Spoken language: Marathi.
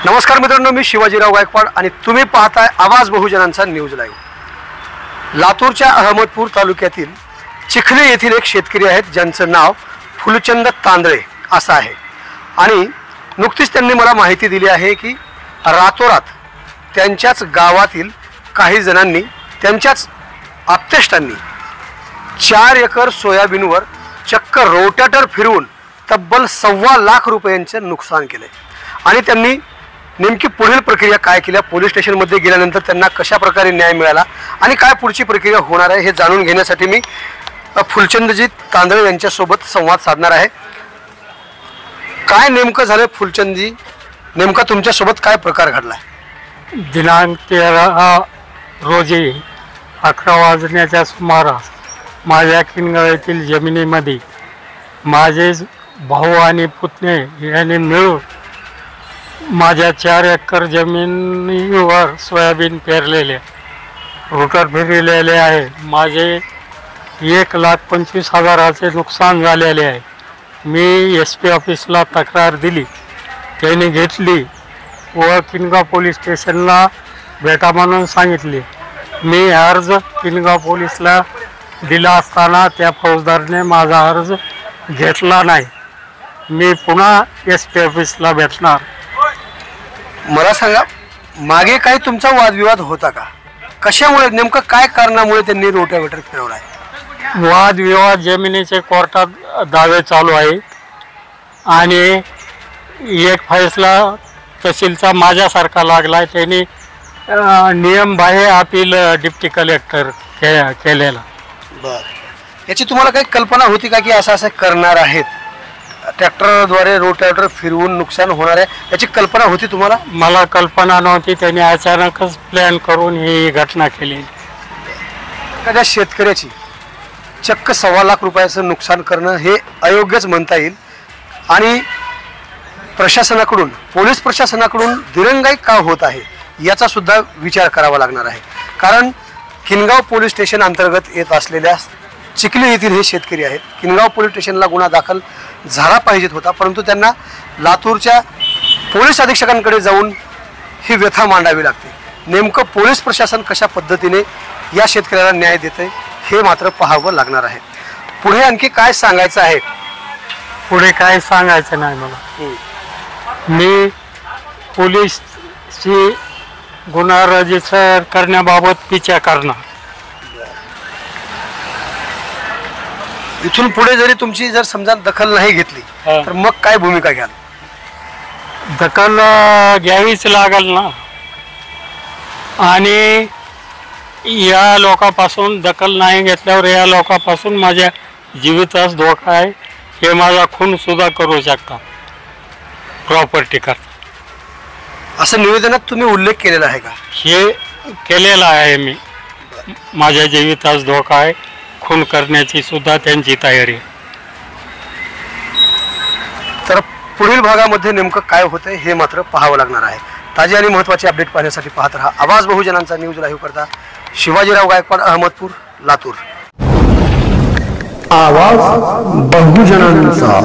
नमस्कार मित्रांनो, मी शिवाजीराव गायकवाड आणि तुम्ही पाहताय आवाज बहुजनांचा न्यूज लाईव्ह। लातूरच्या अहमदपूर तालुक्यातील चिखली येथील एक शेतकरी आहेत ज्यांचं नाव फुलचंद तांदळे असं आहे आणि नुकतीच त्यांनी मला माहिती दिली आहे की रातोरात त्यांच्याच गावातील काही जणांनी त्यांच्याच आप्तेष्टांनी 4 एकर सोयाबीनवर चक्क रोटाटर फिरवून तब्बल 1.25 लाख रुपयांचे नुकसान केले आणि त्यांनी नेमकी पुढील प्रक्रिया काय केली, पोलीस स्टेशनमध्ये गेल्यानंतर त्यांना कशा प्रकारे न्याय मिळाला आणि काय पुढची प्रक्रिया होणार आहे हे जाणून घेण्यासाठी मी फुलचंदजी तांदळे यांच्यासोबत संवाद साधणार आहे। काय नेमकं झालं फुलचंदजी, नेमका तुमच्यासोबत काय प्रकार घडला? दिनांक 13 रोजी 11 वाजण्याच्या सुमारास माझ्या किनगाव येथील जमिनीमध्ये माझे भाऊ आणि पुतणे यांनी मिळून माझ्या 4 एकर जमिनीवर सोयाबीन पेरलेले रोटर फिरलेले आहे। माझे 1,25,000चे नुकसान झालेले आहे। मी SP ऑफिसला तक्रार दिली, त्याने घेतली व किनगाव पोलीस स्टेशनला भेटा म्हणून सांगितले। मी अर्ज किनगाव पोलीसला दिला असताना त्या फौजदारने माझा अर्ज घेतला नाही। मी पुन्हा SP ऑफिसला भेटणार। मला सांगा, मागे काही तुमचा वादविवाद होता का? कशामुळे, नेमकं काय कारणामुळे त्यांनी रोटावेटर फिरवला आहे? वादविवाद जमिनीचे कोर्टात दावे चालू आहे आणि एक फैसला तहसीलचा माझ्यासारखा लागला आहे। त्यांनी नियमबाह्य अपील डिप्टी कलेक्टर केलेला। बरं, याची तुम्हाला काही कल्पना होती का की असं करणार आहेत, ट्रॅक्टरद्वारे रोटावेटर फिरवून नुकसान होणार आहे, याची कल्पना होती तुम्हाला? मला कल्पना नव्हती, त्यांनी अचानकच प्लॅन करून ही घटना केली। एखाद्या शेतकऱ्याची चक्क 1.25 लाख रुपयाचं नुकसान करणं हे अयोग्यच म्हणता येईल आणि प्रशासनाकडून, पोलीस प्रशासनाकडून दिरंगाई का होत आहे याचा सुद्धा विचार करावा लागणार आहे। कारण किनगाव पोलीस स्टेशन अंतर्गत येत असलेल्या चिखली येथील हे शेतकरी आहेत। किनगाव पोलीस स्टेशनला गुन्हा दाखल झाला पाहिजेत होता, परंतु त्यांना लातूरच्या पोलीस अधीक्षकांकडे जाऊन ही व्यथा मांडावी लागते। नेमकं पोलीस प्रशासन कशा पद्धतीने या शेतकऱ्याला न्याय देते हे मात्र पाहावं लागणार आहे। पुढे आणखी काय सांगायचं आहे? पुढे काय सांगायचं नाही मला। मी पोलीसची गुन्हा रजिस्टर करण्याबाबत पिछा करणार। इथून पुढे जरी तुमची जर समजा दखल नाही घेतली तर मग काय भूमिका घ्याल? दखल घ्यावीच लागेल ना, आणि या लोकांपासून दखल नाही घेतल्यावर या लोकांपासून माझ्या जीवितास धोका आहे। हे माझा खून सुद्धा करू शकता प्रॉपर्टी करता, असं निवेदनात तुम्ही उल्लेख केलेला आहे का? हे केलेलं आहे मी। माझ्या जीवितास धोका आहे, खून करण्याची सुद्धा त्यांची तयारी। तर पुढील भागामध्ये नेमकं काय होतंय हे मात्र पाहावं लागणार आहे। ताजी आणि महत्त्वाची अपडेट पाहण्यासाठी पाहत रहा आवाज बहुजनांचा न्यूज लाईव्ह करता शिवाजीराव गायकवाड, अहमदपूर, लातूर। आवाज बहुजनांचा।